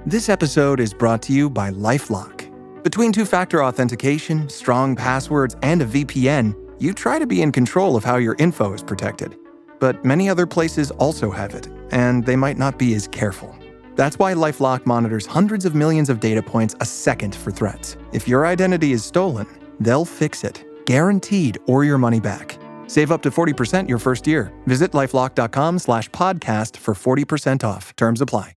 This episode is brought to you by LifeLock. Between two-factor authentication, strong passwords, and a VPN, you try to be in control of how your info is protected. But many other places also have it, and they might not be as careful. That's why LifeLock monitors hundreds of millions of data points a second for threats. If your identity is stolen, they'll fix it, guaranteed, or your money back. Save up to 40% your first year. Visit lifelock.com/podcast for 40% off. Terms apply.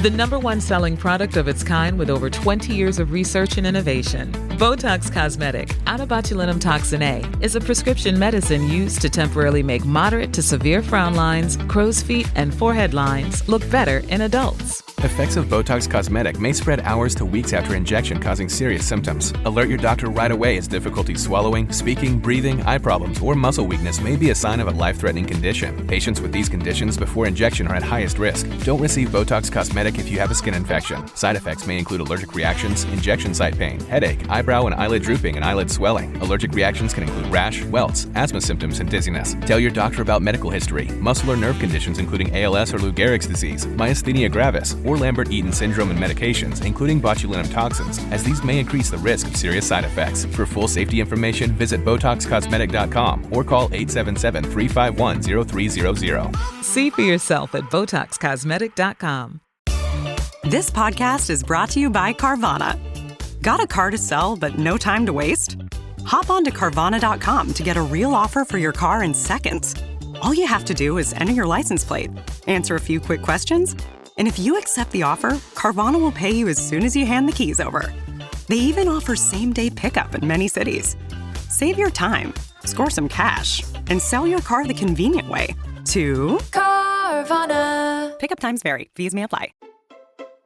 The number one selling product of its kind with over 20 years of research and innovation. Botox Cosmetic, onabotulinum toxin A, is a prescription medicine used to temporarily make moderate to severe frown lines, crow's feet, and forehead lines look better in adults. Effects of Botox Cosmetic may spread hours to weeks after injection, causing serious symptoms. Alert your doctor right away as difficulty swallowing, speaking, breathing, eye problems, or muscle weakness may be a sign of a life-threatening condition. Patients with these conditions before injection are at highest risk. Don't receive Botox Cosmetic if you have a skin infection. Side effects may include allergic reactions, injection site pain, headache, eyebrow and eyelid drooping, and eyelid swelling. Allergic reactions can include rash, welts, asthma symptoms, and dizziness. Tell your doctor about medical history, muscle or nerve conditions including ALS or Lou Gehrig's disease, myasthenia gravis, or Lambert-Eaton syndrome and medications, including botulinum toxins, as these may increase the risk of serious side effects. For full safety information, visit BotoxCosmetic.com or call 877-351-0300. See for yourself at BotoxCosmetic.com. This podcast is brought to you by Carvana. Got a car to sell but no time to waste? Hop on to Carvana.com to get a real offer for your car in seconds. All you have to do is enter your license plate, answer a few quick questions, and if you accept the offer, Carvana will pay you as soon as you hand the keys over. They even offer same-day pickup in many cities. Save your time, score some cash, and sell your car the convenient way to Carvana. Pickup times vary. Fees may apply.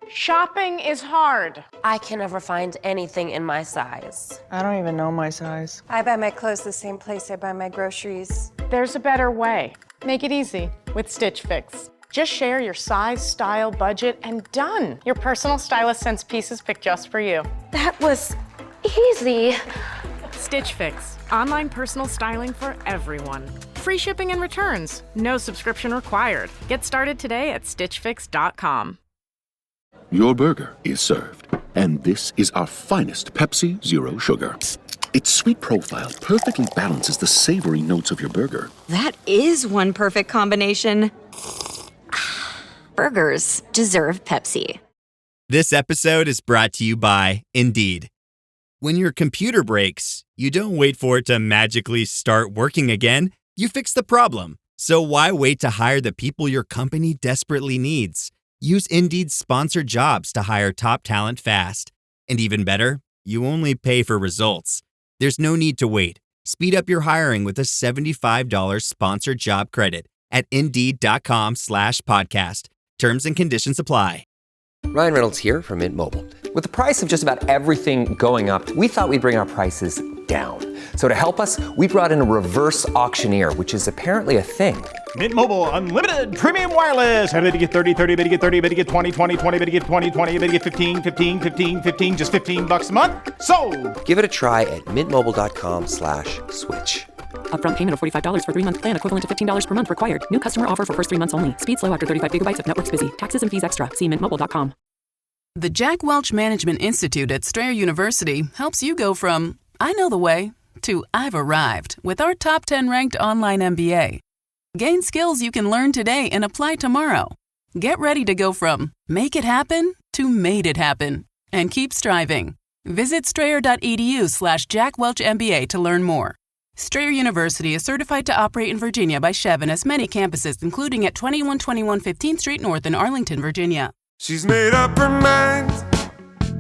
Shopping is hard. I can never find anything in my size. I don't even know my size. I buy my clothes the same place I buy my groceries. There's a better way. Make it easy with Stitch Fix. Just share your size, style, budget, and done. Your personal stylist sends pieces picked just for you. That was easy. Stitch Fix. Online personal styling for everyone. Free shipping and returns. No subscription required. Get started today at StitchFix.com. Your burger is served, and this is our finest Pepsi Zero Sugar. Its sweet profile perfectly balances the savory notes of your burger. That is one perfect combination. Burgers deserve Pepsi. This episode is brought to you by Indeed. When your computer breaks, you don't wait for it to magically start working again. You fix the problem. So why wait to hire the people your company desperately needs? Use Indeed's sponsored jobs to hire top talent fast. And even better, you only pay for results. There's no need to wait. Speed up your hiring with a $75 sponsored job credit at Indeed.com/podcast. Terms and conditions apply. Ryan Reynolds here from Mint Mobile. With the price of just about everything going up, we thought we'd bring our prices down. So to help us, we brought in a reverse auctioneer, which is apparently a thing. Mint Mobile Unlimited Premium Wireless. How to get 30, 30, bit to get 30, bit to get 20, 20, 20, bit to get 20, 20, bit to get 15, 15, 15, 15, just $15 a month? Sold! Give it a try at mintmobile.com/switch. Upfront payment of $45 for 3-month plan, equivalent to $15 per month required. New customer offer for first 3 months only. Speed slow after 35 gigabytes if network's busy. Taxes and fees extra. See mintmobile.com. The Jack Welch Management Institute at Strayer University helps you go from, I know the way, to I've arrived with our top 10 ranked online MBA. Gain skills you can learn today and apply tomorrow. Get ready to go from make it happen to made it happen. And keep striving. Visit strayer.edu/JackWelchMBA to learn more. Strayer University is certified to operate in Virginia by Chev and has many campuses, including at 2121 15th Street North in Arlington, Virginia. She's made up her mind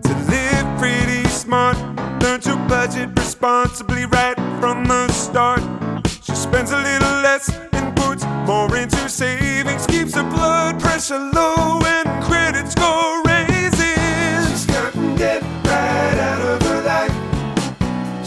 to live pretty smart. Learn to budget responsibly right from the start. She spends a little less and puts more into savings. Keeps her blood pressure low and credit score raises. She's cutting debt right out of her life.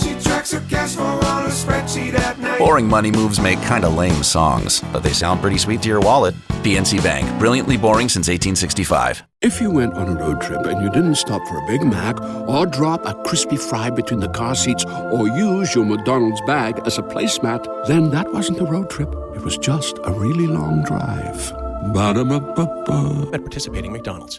She tracks her cash flow on a spreadsheet at night. Boring money moves make kinda lame songs, but they sound pretty sweet to your wallet. PNC Bank, brilliantly boring since 1865. If you went on a road trip and you didn't stop for a Big Mac or drop a crispy fry between the car seats or use your McDonald's bag as a placemat, then that wasn't a road trip. It was just a really long drive. Ba-da-ba-ba-ba. At participating McDonald's.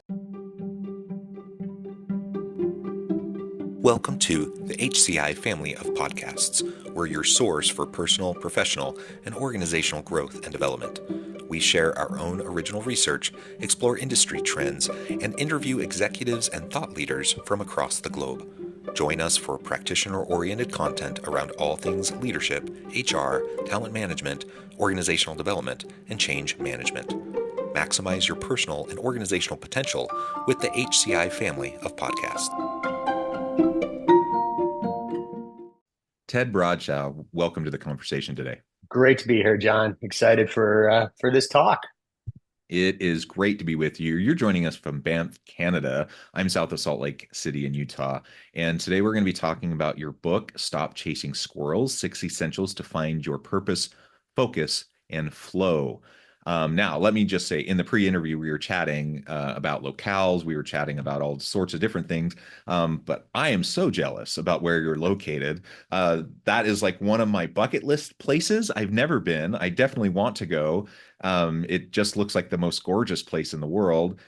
Welcome to the HCI family of podcasts. We're your source for personal, professional, and organizational growth and development. We share our own original research, explore industry trends, and interview executives and thought leaders from across the globe. Join us for practitioner-oriented content around all things leadership, HR, talent management, organizational development, and change management. Maximize your personal and organizational potential with the HCI family of podcasts. Ted Bradshaw, welcome to the conversation today. Great to be here, John. Excited for this talk. It is great to be with you. You're joining us from Banff, Canada. I'm south of Salt Lake City in Utah. And today we're going to be talking about your book, Stop Chasing Squirrels, 6 Essentials to Find Your Purpose, Focus, and Flow. Now, let me just say, in the pre-interview, we were chatting about locales. We were chatting about all sorts of different things. But I am so jealous about where you're located. That is like one of my bucket list places. I've never been. I definitely want to go. It just looks like the most gorgeous place in the world.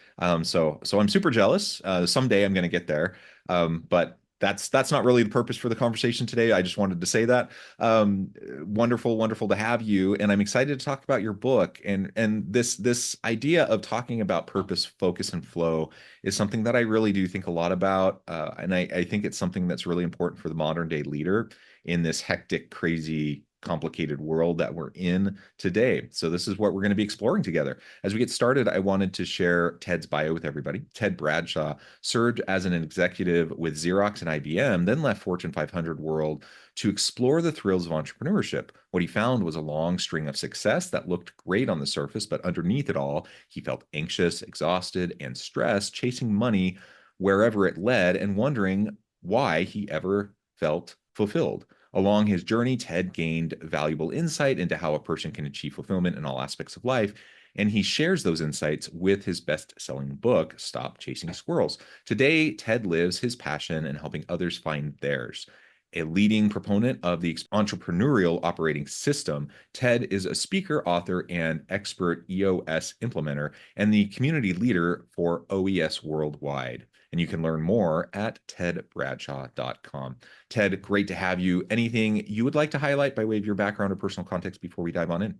So I'm super jealous. Someday I'm going to get there. But that's not really the purpose for the conversation today. I just wanted to say that. Wonderful to have you. And I'm excited to talk about your book. And this idea of talking about purpose, focus, and flow is something that I really do think a lot about. And I think it's something that's really important for the modern day leader in this hectic, crazy, complicated world that we're in today. So this is what we're going to be exploring together. As we get started, I wanted to share Ted's bio with everybody. Ted Bradshaw served as an executive with Xerox and IBM, then left Fortune 500 world to explore the thrills of entrepreneurship. What he found was a long string of success that looked great on the surface, but underneath it all, he felt anxious, exhausted, and stressed, chasing money wherever it led and wondering why he ever felt fulfilled. Along his journey, Ted gained valuable insight into how a person can achieve fulfillment in all aspects of life, and he shares those insights with his best-selling book, Stop Chasing Squirrels. Today, Ted lives his passion in helping others find theirs. A leading proponent of the entrepreneurial operating system, Ted is a speaker, author, and expert EOS implementer and the community leader for OES worldwide. And you can learn more at tedbradshaw.com. Ted, great to have you. Anything you would like to highlight by way of your background or personal context before we dive on in?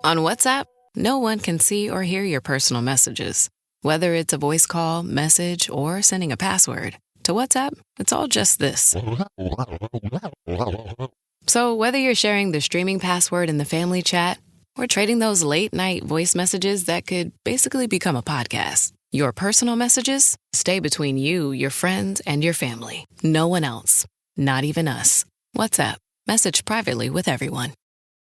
On WhatsApp, no one can see or hear your personal messages. Whether it's a voice call, message, or sending a password. To WhatsApp, it's all just this. So whether you're sharing the streaming password in the family chat or trading those late-night voice messages that could basically become a podcast, your personal messages stay between you, your friends, and your family. No one else. Not even us. WhatsApp. Message privately with everyone.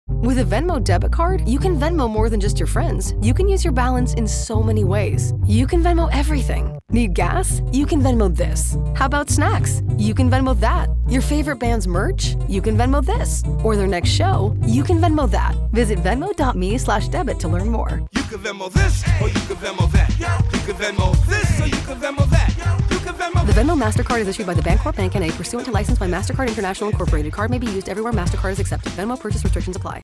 With a Venmo debit card, you can Venmo more than just your friends. You can use your balance in so many ways. You can Venmo everything. Need gas? You can Venmo this. How about snacks? You can Venmo that. Your favorite band's merch? You can Venmo this. Or their next show? You can Venmo that. Visit venmo.me/debit to learn more. You can Venmo this, or you can Venmo that. You can Venmo this, or you can Venmo that. You can Venmo. The Venmo MasterCard is issued by the Bancorp Bank N.A. pursuant to license by MasterCard International Incorporated. Card may be used everywhere MasterCard is accepted. Venmo purchase restrictions apply.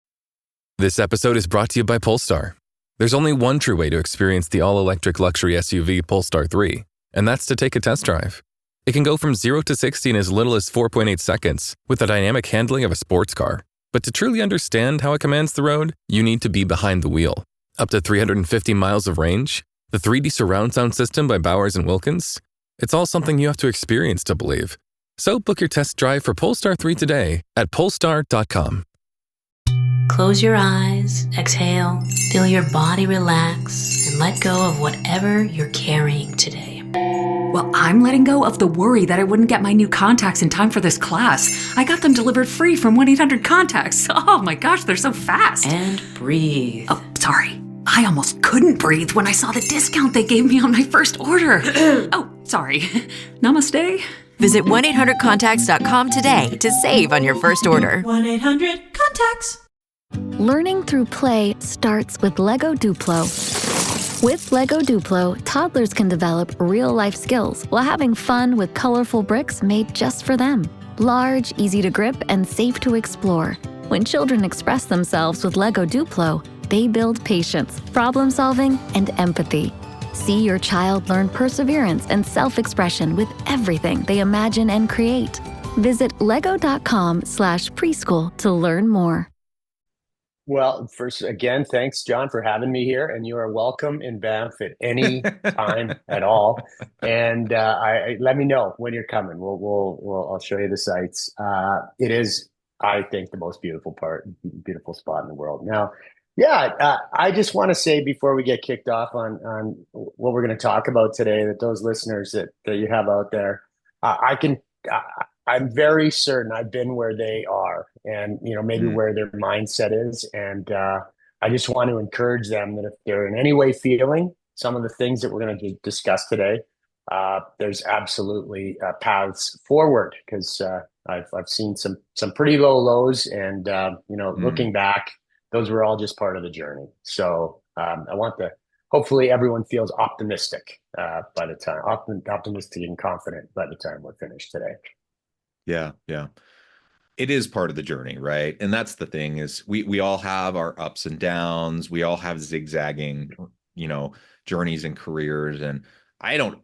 This episode is brought to you by Polestar. There's only one true way to experience the all-electric luxury SUV Polestar 3, and that's to take a test drive. It can go from 0 to 60 in as little as 4.8 seconds with the dynamic handling of a sports car. But to truly understand how it commands the road, you need to be behind the wheel. Up to 350 miles of range, the 3D surround sound system by Bowers & Wilkins. It's all something you have to experience to believe. So book your test drive for Polestar 3 today at polestar.com. Close your eyes, exhale, feel your body relax, and let go of whatever you're carrying today. Well, I'm letting go of the worry that I wouldn't get my new contacts in time for this class. I got them delivered free from 1-800-CONTACTS. Oh my gosh, they're so fast. And breathe. Oh, sorry. I almost couldn't breathe when I saw the discount they gave me on my first order. Oh, sorry. Namaste. Visit 1-800-CONTACTS.com today to save on your first order. 1-800-CONTACTS. Learning through play starts with Lego Duplo. With Lego Duplo, toddlers can develop real-life skills while having fun with colorful bricks made just for them. Large, easy to grip, and safe to explore. When children express themselves with Lego Duplo, they build patience, problem-solving, and empathy. See your child learn perseverance and self-expression with everything they imagine and create. Visit lego.com/preschool to learn more. Well, first, again, thanks, John, for having me here. And you are welcome in Banff at any time at all. And I let me know when you're coming. I'll show you the sights. It is, I think, the most beautiful spot in the world. Now, yeah, I just want to say before we get kicked off on what we're going to talk about today, that those listeners that you have out there, I'm very certain I've been where they are, and maybe where their mindset is, and I just want to encourage them that if they're in any way feeling some of the things that we're going to discuss today, there's absolutely paths forward, because I've seen some pretty low lows, and looking back, those were all just part of the journey. So I want hopefully everyone feels optimistic by the time optimistic and confident by the time we're finished today. Yeah, yeah. It is part of the journey, right? And that's the thing, is we all have our ups and downs. We all have zigzagging, journeys and careers. And I don't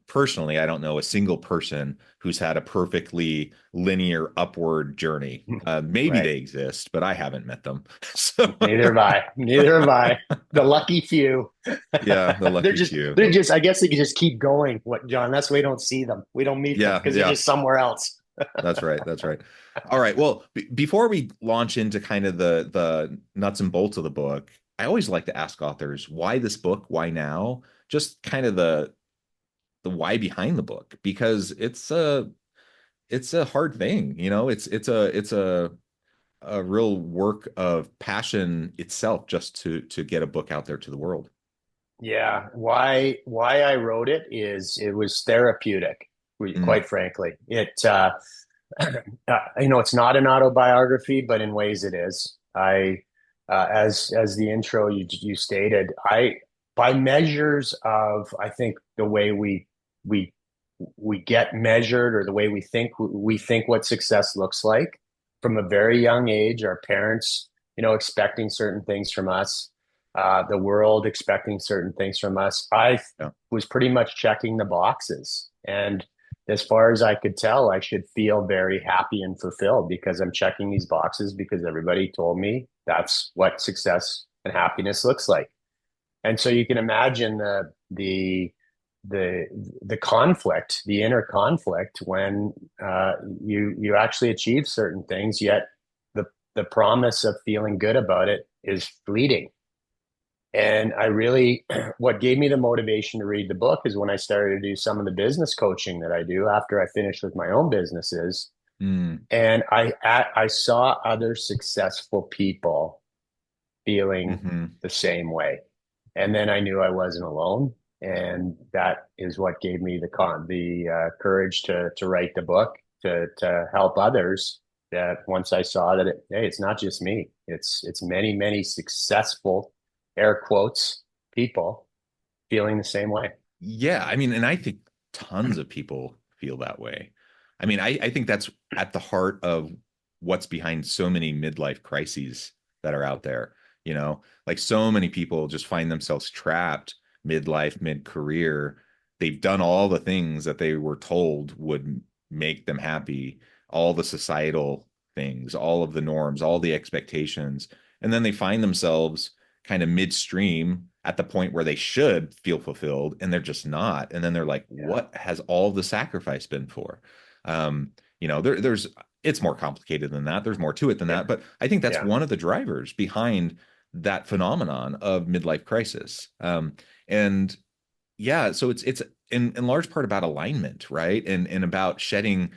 know a single person who's had a perfectly linear upward journey. Maybe Right. they exist, but I haven't met them. So Neither have I. The lucky few. yeah, the lucky few. They're just, I guess they can just keep going. What, John? That's why we don't see them. We don't meet them because they're just somewhere else. That's right. That's right. All right. Well, before we launch into kind of the nuts and bolts of the book, I always like to ask authors, why this book? Why now? Just kind of the why behind the book, because it's a hard thing. It's a real work of passion itself, just to get a book out there to the world. Yeah. Why I wrote it was therapeutic, quite frankly. It's not an autobiography, but in ways it is. As the intro you stated, by measures of, I think, the way we get measured, or the way we think what success looks like from a very young age, our parents, expecting certain things from us, the world expecting certain things from us. I was pretty much checking the boxes, and as far as I could tell, I should feel very happy and fulfilled because I'm checking these boxes, because everybody told me that's what success and happiness looks like. And so you can imagine the conflict, the inner conflict, when you actually achieve certain things, yet the promise of feeling good about it is fleeting. And what gave me the motivation to read the book is when I started to do some of the business coaching that I do after I finished with my own businesses. And I saw other successful people feeling the same way. And then I knew I wasn't alone. And that is what gave me the courage to write the book, to help others. That once I saw that, it's not just me, it's many, many successful, air quotes, people feeling the same way. Yeah. I mean, and I think tons of people feel that way. I mean, I think that's at the heart of what's behind so many midlife crises that are out there. Like, so many people just find themselves trapped midlife, mid-career. They've done all the things that they were told would make them happy, all the societal things, all of the norms, all the expectations. And then they find themselves kind of midstream at the point where they should feel fulfilled, and they're just not. And then they're like, what has all the sacrifice been for? There's it's more complicated than that. There's more to it than that. But I think that's one of the drivers behind that phenomenon of midlife crisis. So it's in large part about alignment, right? And about shedding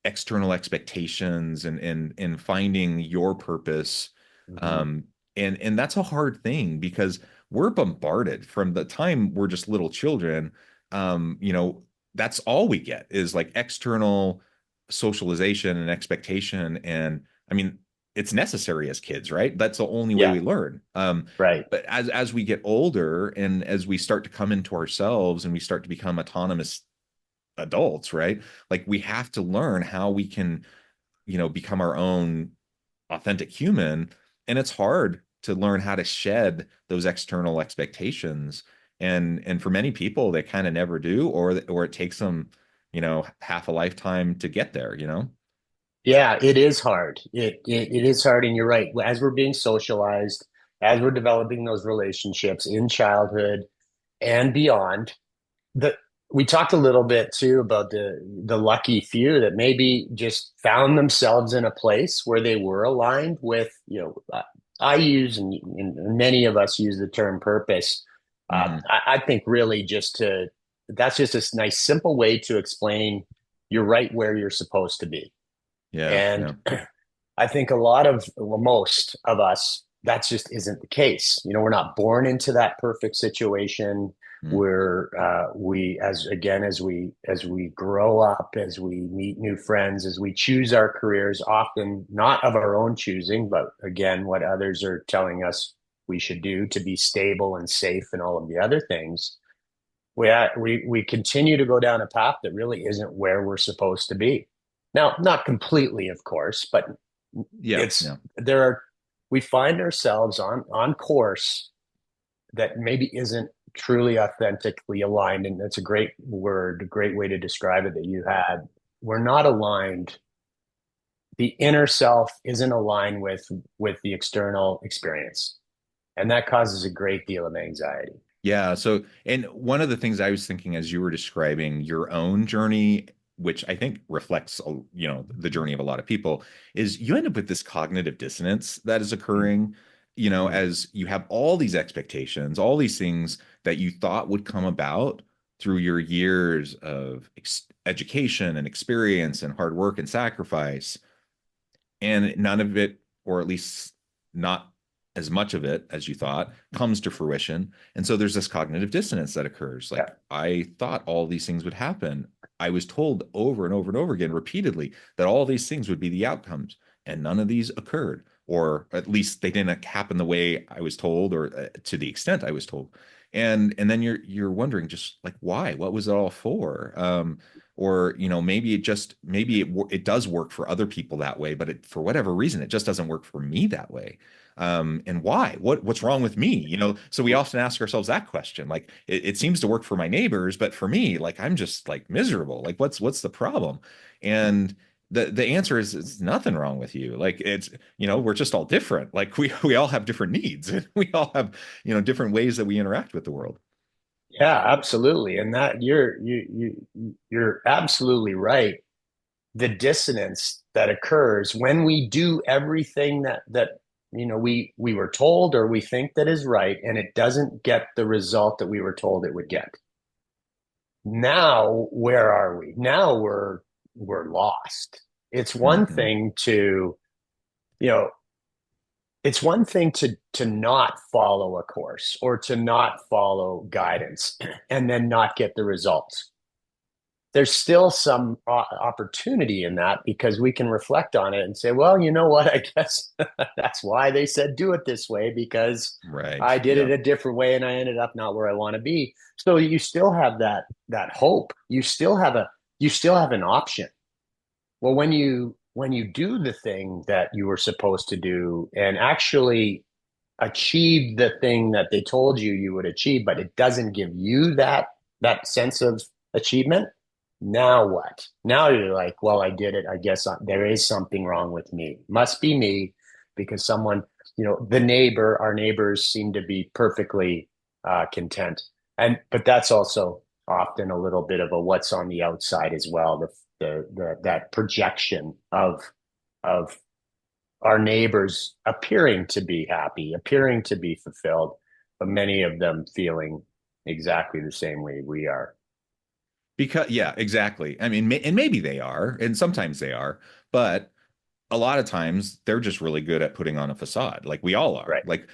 external expectations and finding your purpose. And that's a hard thing, because we're bombarded from the time we're just little children. That's all we get is like external socialization and expectation. And I mean, it's necessary as kids, right? That's the only way we learn. Right. But as we get older, and as we start to come into ourselves, and we start to become autonomous adults, right? Like, we have to learn how we can, become our own authentic human. And it's hard to learn how to shed those external expectations And for many people, they kind of never do, or it takes them, half a lifetime to get there, Yeah, it is hard. It is hard, and you're right. As we're being socialized, as we're developing those relationships in childhood and beyond, the we talked a little bit too about the lucky few that maybe just found themselves in a place where they were aligned with, I use and many of us use the term purpose. I think really that's just a nice simple way to explain you're right where you're supposed to be. Yeah. And I think most of us, that just isn't the case. We're not born into that perfect situation. As we grow up, as we meet new friends, as we choose our careers, often not of our own choosing, but again, what others are telling us we should do to be stable and safe and all of the other things. We continue to go down a path that really isn't where we're supposed to be. Now, not completely, of course, but we find ourselves on course that maybe isn't truly authentically aligned. And that's a great word, a great way to describe it that you had. We're not aligned. The inner self isn't aligned with the external experience. And that causes a great deal of anxiety. Yeah. So, and one of the things I was thinking as you were describing your own journey, which I think reflects, the journey of a lot of people, is you end up with this cognitive dissonance that is occurring, as you have all these expectations, all these things that you thought would come about through your years of education and experience and hard work and sacrifice. And none of it, or at least not as much of it as you thought, comes to fruition. And so there's this cognitive dissonance that occurs. Like, I thought all these things would happen. I was told over and over and over again, repeatedly, that all these things would be the outcomes, and none of these occurred, or at least they didn't happen the way I was told, or to the extent I was told. And then you're wondering, just like, why? What was it all for? Or maybe it does work for other people that way, but for whatever reason, it just doesn't work for me that way. And why? What's wrong with me? So we often ask ourselves that question. Like, it seems to work for my neighbors, but for me, like, I'm just like miserable. Like, what's the problem? And the answer is, it's nothing wrong with you. Like, it's, we're just all different. Like, we all have different needs, and we all have, different ways that we interact with the world. Yeah, absolutely. And that you're absolutely right. The dissonance that occurs when we do everything that we were told, or we think that is right, and it doesn't get the result that we were told it would get. Now, where are we? Now we're lost. It's one thing to, it's one thing to not follow a course, or to not follow guidance and then not get the results. There's still some opportunity in that, because we can reflect on it and say, well, you know what, I guess that's why they said do it this way, because I did it a different way and I ended up not where I want to be. So you still have that hope. You still have an option. Well, when you do the thing that you were supposed to do and actually achieve the thing that they told you would achieve, but it doesn't give you that sense of achievement, now what? Now you're like, well, I did it. I guess there is something wrong with me. Must be me, because someone, our neighbors seem to be perfectly content. But that's also often a little bit of a what's on the outside as well. That projection of our neighbors appearing to be happy, appearing to be fulfilled, but many of them feeling exactly the same way we are. Because, yeah, exactly. I mean, and maybe they are, and sometimes they are, but a lot of times they're just really good at putting on a facade. Like, we all are. Right. Like,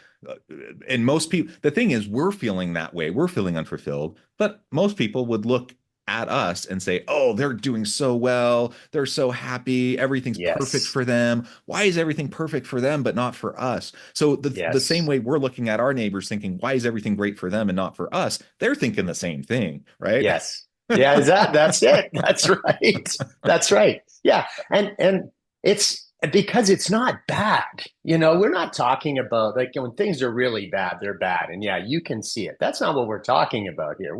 and most people, the thing is, we're feeling that way. We're feeling unfulfilled, but most people would look at us and say, oh, they're doing so well. They're so happy. Everything's perfect for them. Why is everything perfect for them, but not for us? So the same way we're looking at our neighbors thinking, why is everything great for them and not for us? They're thinking the same thing, right? Yes. Yeah, that's it. That's right. That's right. Yeah. And it's because it's not bad. We're not talking about like when things are really bad, they're bad. And yeah, you can see it. That's not what we're talking about here.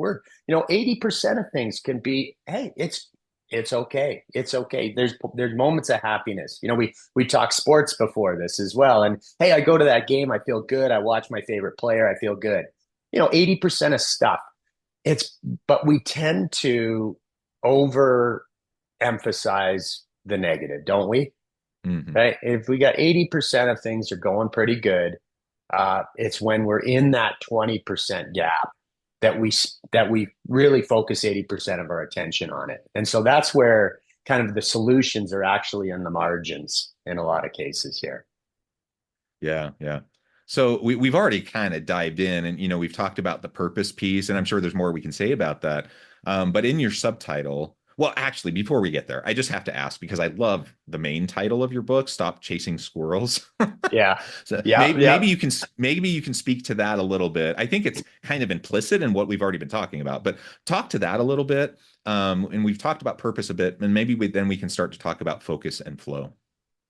80% of things can be, hey, it's okay. It's okay. There's moments of happiness. We talked sports before this as well. And hey, I go to that game, I feel good. I watch my favorite player, I feel good. 80% of stuff. But we tend to overemphasize the negative, don't we? Mm-hmm. Right? If we got 80% of things are going pretty good, it's when we're in that 20% gap that we really focus 80% of our attention on it. And so that's where kind of the solutions are actually in the margins in a lot of cases here. Yeah, yeah. So we've already kind of dived in, and we've talked about the purpose piece, and I'm sure there's more we can say about that. But in your subtitle, well, actually, before we get there, I just have to ask because I love the main title of your book, "Stop Chasing Squirrels." Yeah. So Yeah. maybe you can speak to that a little bit. I think it's kind of implicit in what we've already been talking about, but talk to that a little bit. And we've talked about purpose a bit, and maybe then we can start to talk about focus and flow.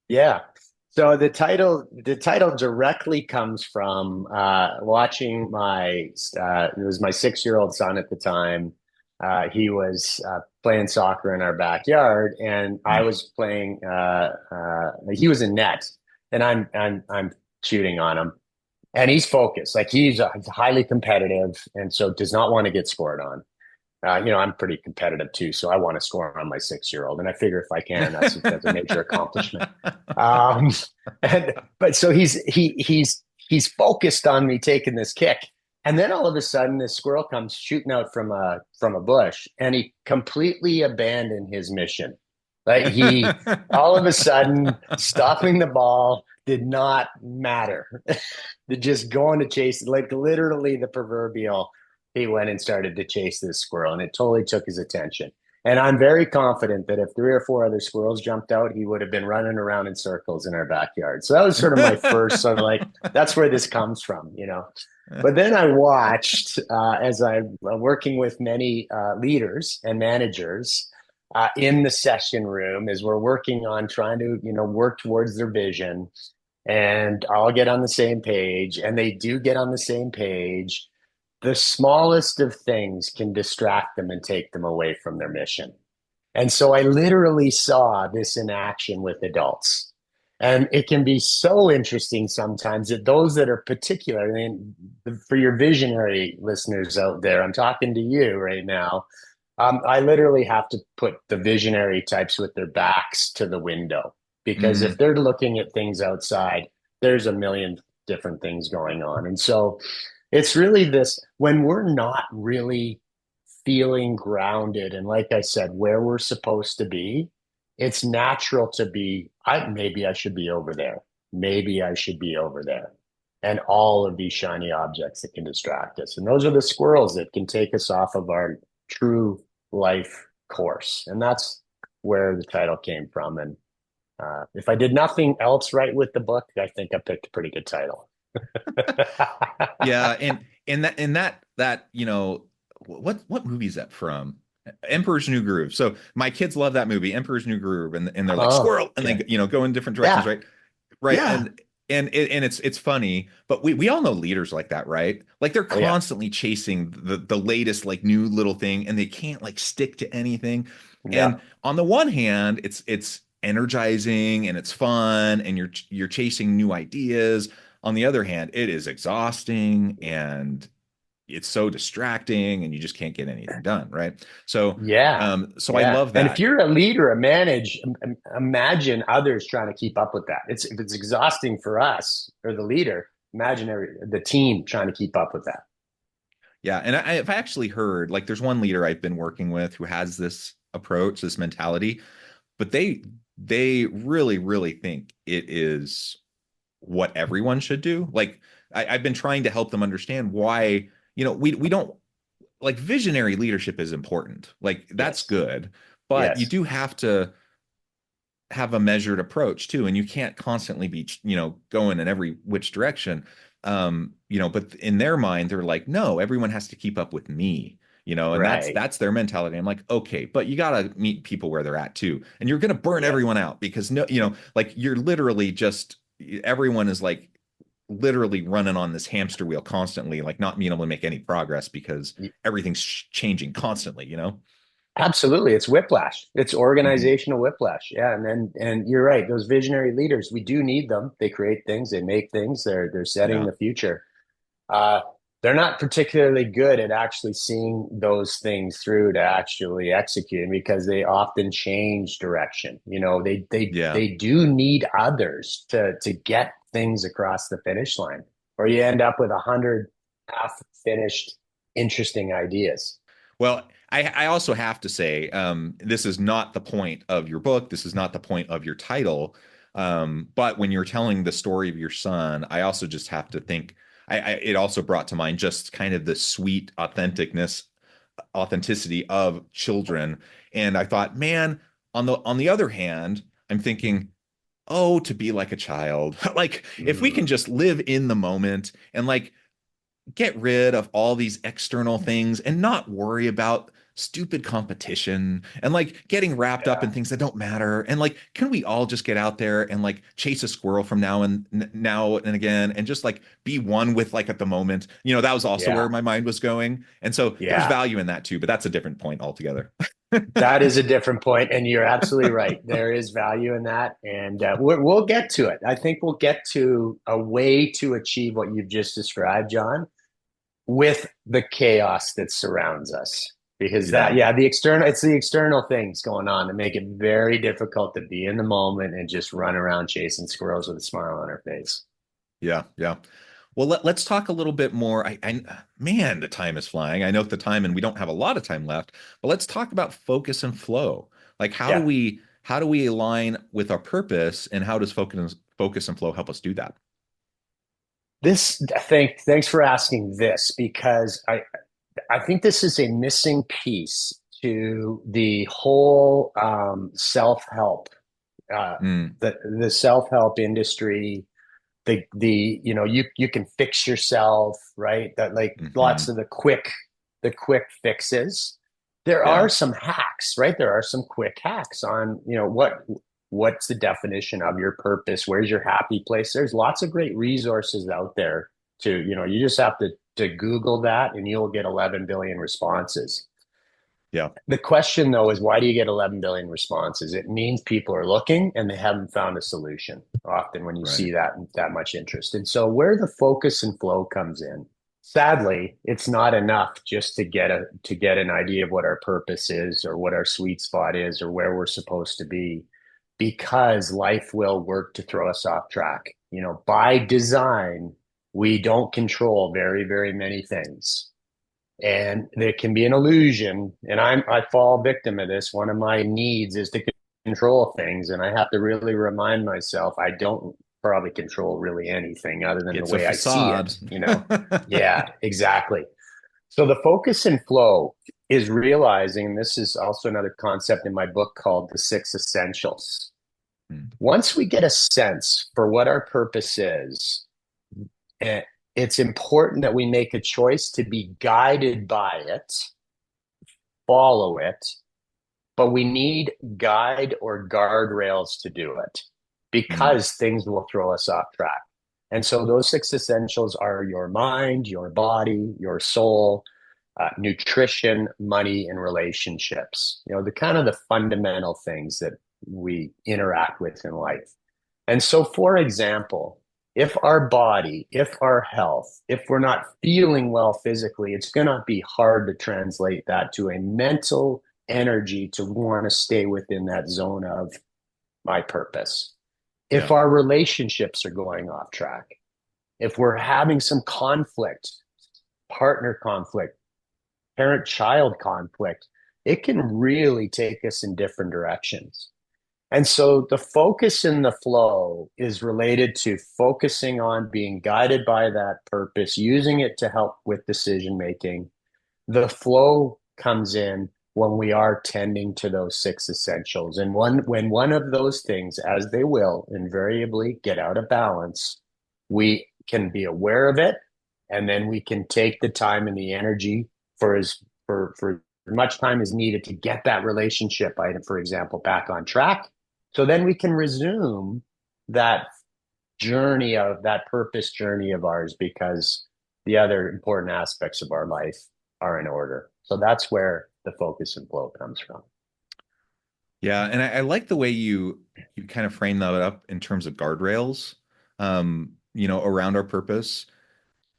Yeah. So the title directly comes from watching it was my 6-year-old son at the time. He was playing soccer in our backyard, and I was playing. He was in net, and I'm shooting on him, and he's focused. Like he's highly competitive, and so does not want to get scored on. I'm pretty competitive too, so I want to score on my 6-year-old, and I figure if I can, that's a major accomplishment. But so he's focused on me taking this kick, and then all of a sudden, this squirrel comes shooting out from a bush, and he completely abandoned his mission. Like he all of a sudden stopping the ball did not matter. Just going to chase, like literally the proverbial. He went and started to chase this squirrel, and it totally took his attention. And I'm very confident that if 3 or 4 other squirrels jumped out, he would have been running around in circles in our backyard. So that was sort of my first sort of like, that's where this comes from. But then I watched as I'm working with many leaders and managers in the session room as we're working on trying to, work towards their vision, and all get on the same page, and they do get on the same page. The smallest of things can distract them and take them away from their mission. And so I literally saw this in action with adults. And it can be so interesting sometimes that those that are particular, and for your visionary listeners out there, I'm talking to you right now. I literally have to put the visionary types with their backs to the window, because if they're looking at things outside, there's a million different things going on. And so it's really this, when we're not really feeling grounded and, like I said, where we're supposed to be, it's natural to be, maybe I should be over there. Maybe I should be over there. And all of these shiny objects that can distract us. And those are the squirrels that can take us off of our true life course. And that's where the title came from. And if I did nothing else right with the book, I think I picked a pretty good title. Yeah, and that what movie is that from? Emperor's New Groove. So my kids love that movie, Emperor's New Groove, and they're like squirrel, and they go in different directions, right? Yeah. And it's funny, but we all know leaders like that, right? Like they're constantly chasing the latest like new little thing, and they can't like stick to anything. Yeah. And on the one hand, it's energizing and it's fun, and you're chasing new ideas. On the other hand, it is exhausting and it's so distracting, and you just can't get anything done, right? So I love that. And if you're a leader, imagine others trying to keep up with that. If it's exhausting for us or the leader, imagine the team trying to keep up with that. Yeah, and I've actually heard, like, there's one leader I've been working with who has this approach, this mentality, but they really, really think it is what everyone should do. Like I've been trying to help them understand why, we don't, like, visionary leadership is important. Like that's good, but you do have to have a measured approach too. And you can't constantly be, going in every which direction. But in their mind, they're like, no, everyone has to keep up with me. and that's Right. their mentality. I'm like, okay, but you got to meet people where they're at too. And you're going to burn everyone out because no, like you're literally just everyone is like literally running on this hamster wheel constantly, like not being able to make any progress because everything's changing constantly. Absolutely. It's whiplash. It's Mhm. organizational whiplash. Yeah. And you're right. Those visionary leaders, we do need them. They create things, they make things, they're setting Yeah. the future. Uh, they're not particularly good at actually seeing those things through to actually execute because they often change direction. Yeah. They do need others to get things across the finish line, or you end up with 100 half finished, interesting ideas. Well, I also have to say, this is not the point of your book. This is not the point of your title. But when you're telling the story of your son, I also just have to think, it also brought to mind just kind of the sweet authenticity of children. And I thought, man, on the other hand, I'm thinking, oh, to be like a child. Like if we can Mm. just live in the moment and like get rid of all these external things and not worry about stupid competition and like getting wrapped up in things that don't matter, and like can we all just get out there and like chase a squirrel from now and again and just like be one with like at the moment. That was also Yeah. where my mind was going, and so there's Yeah. value in that too, but that's a different point altogether. That is a different point, and you're absolutely right. There is value in that, and we'll get to it. I think we'll get to a way to achieve what you've just described, John, with the chaos that surrounds us. Because Yeah. it's the external things going on that make it very difficult to be in the moment and just run around chasing squirrels with a smile on our face. Yeah, yeah. Well, let's talk a little bit more. Man, the time is flying. I know the time, and we don't have a lot of time left, but let's talk about focus and flow. Like, Yeah. how do we align with our purpose, and how does focus and flow help us do that? Thanks for asking this, because I think this is a missing piece to the whole self-help, Mm, the self-help industry. You can fix yourself, right? That like lots hmm. of the quick fixes. There Yeah, are some hacks, right? There are some quick hacks on, what's the definition of your purpose? Where's your happy place? There's lots of great resources out there you just have to Google that and you'll get 11 billion responses. yeah, The question though is, why do you get 11 billion responses? It means people are looking and they haven't found a solution often when you right. see that much interest. And so where the focus and flow comes in, sadly, it's not enough just to get an idea of what our purpose is or what our sweet spot is or where we're supposed to be, because life will work to throw us off track. By design, we don't control very, very many things, and there can be an illusion, and I fall victim of this. One of my needs is to control things, and I have to really remind myself I don't probably control really anything other than the It's a way I see facade. it. Yeah, exactly. So the focus and flow is realizing, and this is also another concept in my book called the six essentials. Hmm. Once we get a sense for what our purpose is, eh, it's important that we make a choice to be guided by it, follow it, but we need guide or guardrails to do it, Hmm. because things will throw us off track. And so those six essentials are your mind, your body, your soul, nutrition, money, and relationships. The kind of the fundamental things that we interact with in life. And so, for example, if our body, if our health, if we're not feeling well physically, it's going to be hard to translate that to a mental energy to want to stay within that zone of my purpose. If Yeah. our relationships are going off track, if we're having some conflict, partner conflict, parent child conflict, it can really take us in different directions. And so the focus in the flow is related to focusing on being guided by that purpose, using it to help with decision making. The flow comes in when we are tending to those six essentials. And when one of those things, as they will invariably get out of balance, we can be aware of it. And then we can take the time and the energy for as for much time is needed to get that relationship item, for example, back on track. So then we can resume that journey of that purpose journey of ours, because the other important aspects of our life are in order. So that's where the focus and flow comes from. Yeah, and I like the way you kind of frame that up in terms of guardrails, around our purpose.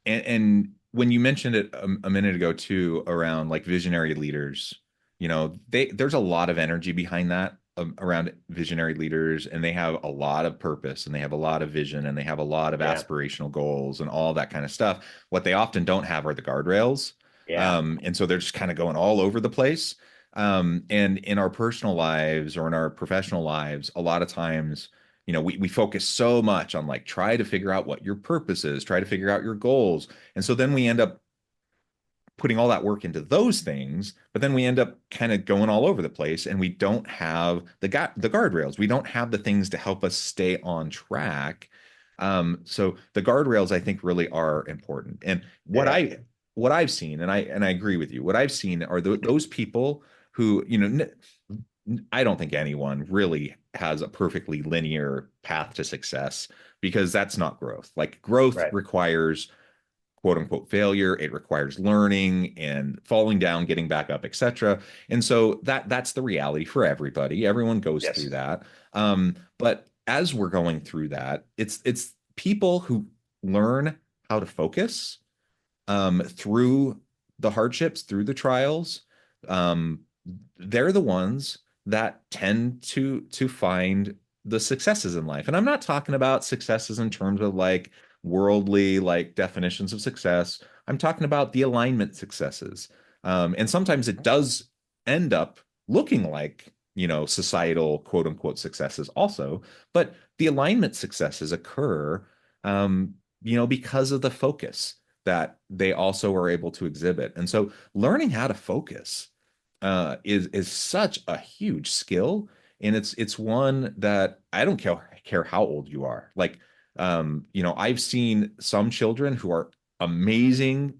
And when you mentioned it a minute ago too, around like visionary leaders, there's a lot of energy behind that, around visionary leaders, and they have a lot of purpose, and they have a lot of vision, and they have a lot of aspirational goals and all that kind of stuff. What they often don't have are the guardrails. And so they're just kind of going all over the place. And in our personal lives or in our professional lives, a lot of times, we focus so much on like, try to figure out what your purpose is, try to figure out your goals. And so then we end up putting all that work into those things, but then we end up kind of going all over the place, and we don't have the guardrails. We don't have the things to help us stay on track. So the guardrails, I think, really are important. And what I've seen, and I agree with you, what I've seen are those people who, I don't think anyone really has a perfectly linear path to success, because that's not growth. Like, growth requires quote unquote failure. It requires learning and falling down, getting back up, etc. And so that's the reality for everybody. Everyone goes through that. But as we're going through that, it's people who learn how to focus through the hardships, through the trials. They're the ones that tend to find the successes in life. And I'm not talking about successes in terms of like worldly like definitions of success. I'm talking about the alignment successes. And sometimes it does end up looking like, societal quote unquote successes also, but the alignment successes occur, because of the focus that they also are able to exhibit. And so learning how to focus is such a huge skill. And it's one that I don't care how old you are. Like, I've seen some children who are amazing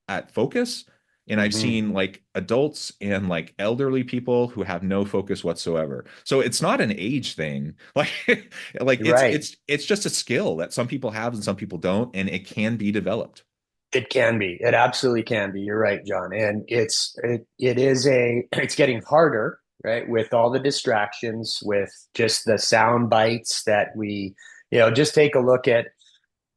at focus, and I've seen like adults and like elderly people who have no focus whatsoever. So it's not an age thing. Like it's just a skill that some people have and some people don't, and it can be developed. It can be. It absolutely can be. You're right, John. And it's getting harder, right? With all the distractions, with just the sound bites that we, just take a look at,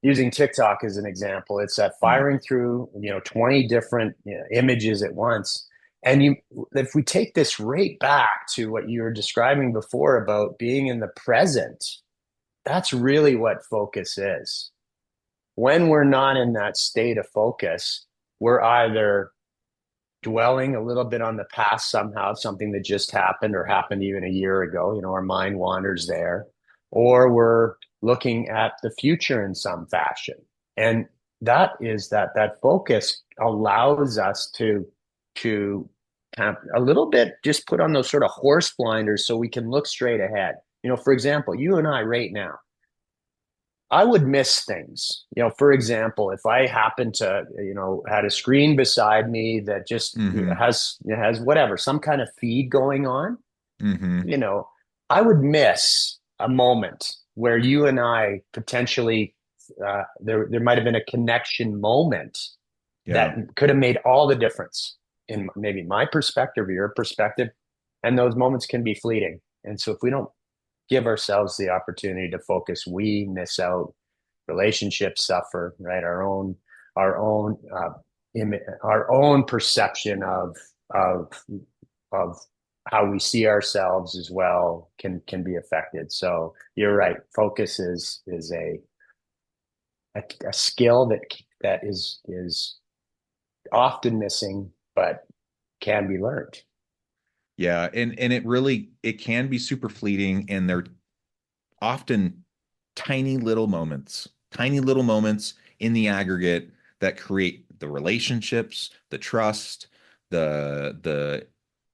using TikTok as an example. It's firing through, 20 different images at once. And if we take this right back to what you were describing before about being in the present, that's really what focus is. When we're not in that state of focus, we're either dwelling a little bit on the past somehow, something that just happened or happened even a year ago, our mind wanders there, or we're looking at the future in some fashion. And that focus allows us to kind of a little bit just put on those sort of horse blinders so we can look straight ahead. For example, you and I right now, I would miss things. For example, if I happen to, had a screen beside me that just has whatever, some kind of feed going on, I would miss a moment where you and I potentially, there might have been a connection moment that could have made all the difference in maybe my perspective or your perspective. And those moments can be fleeting. And so if we don't give ourselves the opportunity to focus, we miss out. Relationships suffer, right? Our own perception of how we see ourselves as well can be affected. So you're right. Focus is a skill that is often missing, but can be learned. Yeah, and it can be super fleeting, and they're often tiny little moments in the aggregate that create the relationships, the trust, the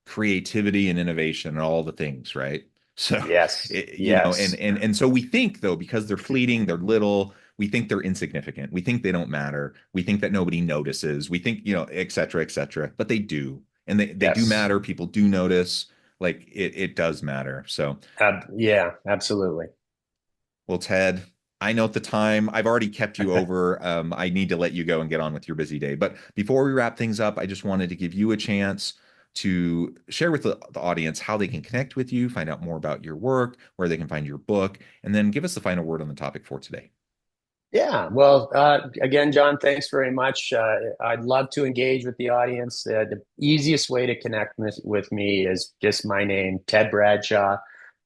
creativity and innovation and all the things, right? So and so we think, though, because they're fleeting, they're little, we think they're insignificant. We think they don't matter. We think that nobody notices. We think, et cetera, but they do. And they do matter. People do notice. Like it does matter. So yeah, absolutely. Well, Ted, I know at the time I've already kept you over. I need to let you go and get on with your busy day. But before we wrap things up, I just wanted to give you a chance to share with the audience how they can connect with you, find out more about your work, where they can find your book, and then give us the final word on the topic for today. Yeah, well, again, John, thanks very much. I'd love to engage with the audience. The easiest way to connect with me is just my name, Ted Bradshaw.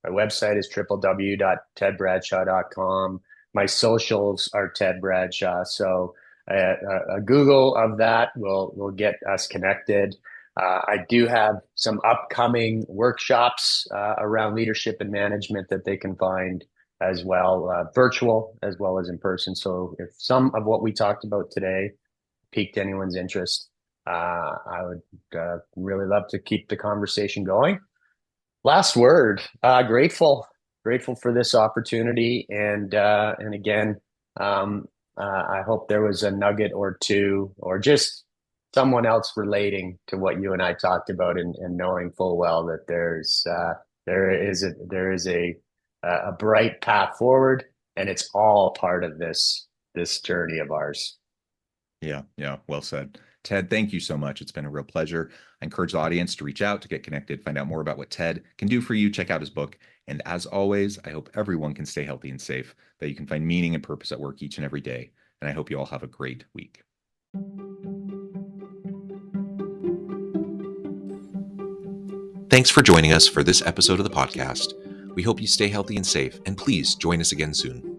My website is www.tedbradshaw.com. My socials are Ted Bradshaw. So a Google of that will get us connected. I do have some upcoming workshops around leadership and management that they can find as well, virtual as well as in person. So if some of what we talked about today piqued anyone's interest, I would really love to keep the conversation going. Last word, grateful for this opportunity. And again, I hope there was a nugget or two, or just someone else relating to what you and I talked about, and knowing full well that there is a bright path forward, and it's all part of this journey of ours. Yeah, well said. Ted, thank you so much. It's been a real pleasure. I encourage the audience to reach out, to get connected, find out more about what Ted can do for you. Check out his book. And as always, I hope everyone can stay healthy and safe, that you can find meaning and purpose at work each and every day. And I hope you all have a great week. Thanks for joining us for this episode of the podcast. We hope you stay healthy and safe, and please join us again soon.